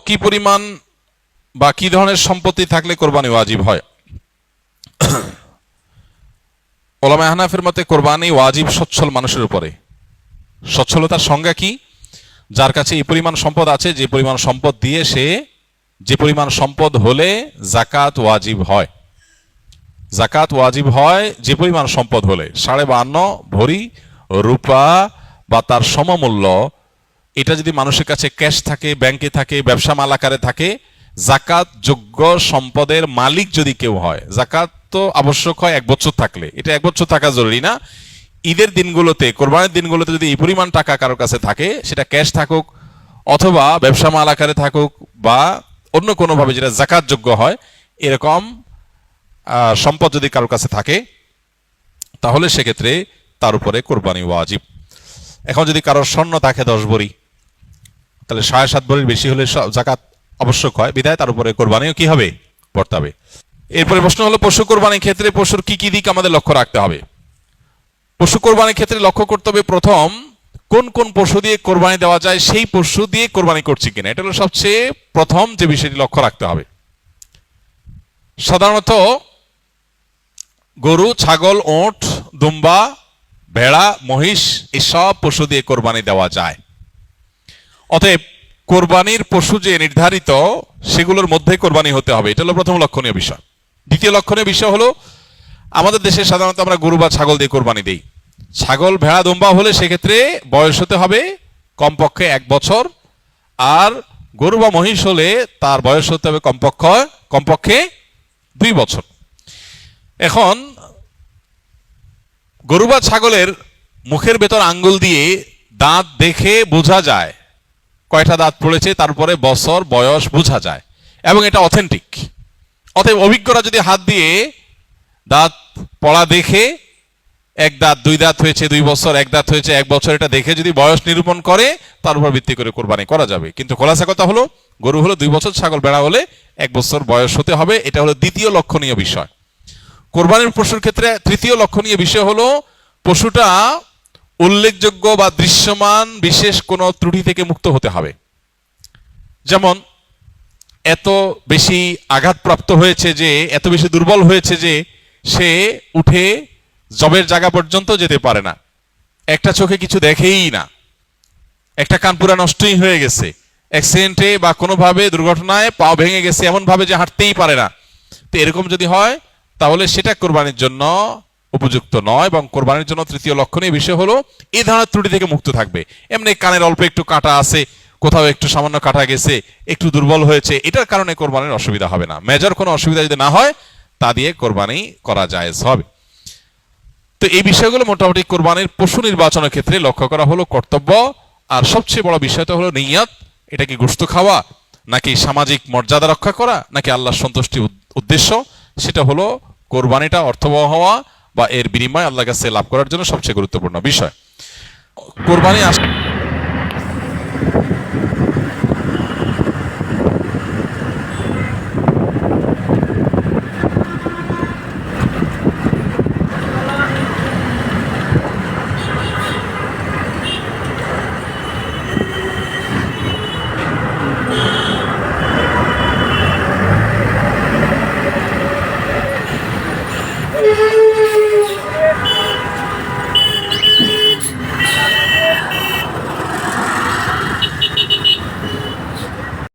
কি পরিমাণ বা কি ধরনের সম্পত্তি থাকলে কোরবানি ওয়াজিব হয়? ওলামা হানাফির মতে কোরবানি ওয়াজিব সচ্ছল মানুষের উপরে। সচ্ছলতার সংজ্ঞা কি? যার কাছে এই পরিমাণ সম্পদ আছে, যে পরিমাণ সম্পদ দিয়ে সে, যে পরিমাণ সম্পদ হলে জাকাত ওয়াজিব হয়। জাকাত ওয়াজিব হয় যে পরিমাণ সম্পদ হলে 52.5 ভরি রূপা বা তার সমমূল্য, এটা যদি মানুষের কাছে ক্যাশ থাকে, ব্যাংকে থাকে, ব্যবসা মাল আকারে থাকে, জাকাত যোগ্য সম্পদের মালিক যদি কেউ হয়, জাকাত তো আবশ্যক হয় 1 বছর থাকলে, এটা 1 বছর থাকা জরুরি না। ঈদের দিনগুলোতে, কোরবানির দিনগুলোতে যদি এই পরিমাণ টাকা কারোর কাছে থাকে, সেটা ক্যাশ থাকুক অথবা ব্যবসা মাল আকারে থাকুক বা অন্য কোনোভাবে যেটা জাকাত যোগ্য হয়, এরকম সম্পদ যদি কারোর কাছে থাকে, তাহলে সেক্ষেত্রে তার উপরে কোরবানি ওয়াজিব। এখন যদি কারোর স্বর্ণ থাকে 10 ভরি, তাহলে 7.5 ভরির বেশি হলে জাকাত আবশ্যক হয়, বিধায় তার উপরে কোরবানিও কি হবে? বর্তাবে। এরপরে প্রশ্ন হলো, পশু কোরবানির ক্ষেত্রে পশুর কি কি দিক আমাদের লক্ষ্য রাখতে হবে? পশু কোরবানির ক্ষেত্রে লক্ষ্য করতে হবে প্রথম, কোন কোন পশু দিয়ে কোরবানি দেওয়া যায়, সেই পশু দিয়ে কোরবানি করছি কিনা, এটা হলো সবচেয়ে প্রথম যে বিষয়টি লক্ষ্য রাখতে হবে। সাধারণত গরু, ছাগল, ওঁট, দুম্বা, ভেড়া, মহিষ, এসব পশু দিয়ে কোরবানি দেওয়া যায়। অতএব কোরবানির পশু যে নির্ধারিত, সেগুলোর মধ্যে কোরবানি হতে হবে, এটা হলো প্রথম লক্ষণীয় বিষয়। দ্বিতীয় লক্ষণীয় বিষয় হলো, আমাদের দেশে সাধারণত আমরা গরু বা ছাগল দিয়ে কোরবানি দেই। ছাগল, ভেড়া, দুম্বা হলে সেক্ষেত্রে বয়স হতে হবে কমপক্ষে 1 বছর, আর গরু বা মহিষ হলে তার বয়স হতে হবে কমপক্ষে 2 বছর। এখন গরু বা ছাগলের মুখের ভেতর আঙ্গুল দিয়ে দাঁত দেখে বোঝা যায় কয়টা দাঁত পড়েছে, তারপরে বছর বয়স বোঝা যায়, এবং এটা অথেন্টিক। অতএব অভিজ্ঞরা যদি হাত দিয়ে দাঁত পড়া দেখে 1 দাঁত 2 দাঁত হয়েছে 2 বছর, 1 দাঁত হয়েছে 1 বছর, এটা দেখে যদি বয়স নিরূপণ করে, তার উপর ভিত্তি করে কোরবানি করা যাবে। কিন্তু খোলাসা কথা হলো, গরু হলো 2 বছর, ছাগল ভেড়া হলে 1 বছর বয়স হতে হবে। এটা হলো দ্বিতীয় লক্ষণীয় বিষয়। কোরবানির পশুর ক্ষেত্রে তৃতীয় লক্ষণীয় বিষয় হলো, পশুটা উল্লেখযোগ্য বা দৃশ্যমান বিশেষ কোনো ত্রুটি থেকে মুক্ত হতে হবে। যেমন এত বেশি আঘাতপ্রাপ্ত হয়েছে যে, এত বেশি দুর্বল হয়েছে যে সে উঠে জবের জায়গা পর্যন্ত যেতে পারে না, একটা চোখে কিছু দেখেই না, একটা কান পুরা নষ্টই হয়ে গেছে, অ্যাক্সিডেন্টে বা কোনোভাবে দুর্ঘটনায় পা ভেঙে গেছে এমন ভাবে যে হাঁটতেই পারে না, তো এরকম যদি হয়, তাহলে সেটা কোরবানির জন্য উপযুক্ত নয়। এবং কোরবানির জন্য তৃতীয় লক্ষণীয় বিষয় হলো, এই ধরনের ত্রুটি থেকে মুক্ত থাকবে। এমনি কানের অল্প একটু কাটা আছে, কোথাও একটু সামান্য কাটা গেছে, একটু দুর্বল হয়েছে, এটার কারণে কোরবানির অসুবিধা হবে না। মেজর কোনো অসুবিধা যদি না হয়, তা দিয়ে কোরবানি করা জায়েজ হবে। তো এই বিষয়গুলো মোটামুটি কোরবানির পশু নির্বাচনের ক্ষেত্রে লক্ষ্য করা হলো কর্তব্য। আর সবচেয়ে বড় বিষয়টা হলো নিয়ত। এটা কি গোশত খাওয়া, নাকি সামাজিক মর্যাদা রক্ষা করা, নাকি আল্লাহর সন্তুষ্টি উদ্দেশ্য, সেটা হলো কোরবানিটা অর্থবহ হওয়া বা এর বিনিময়ে আল্লাহর কাছে লাভ করার জন্য সবচেয়ে গুরুত্বপূর্ণ বিষয়। কোরবানি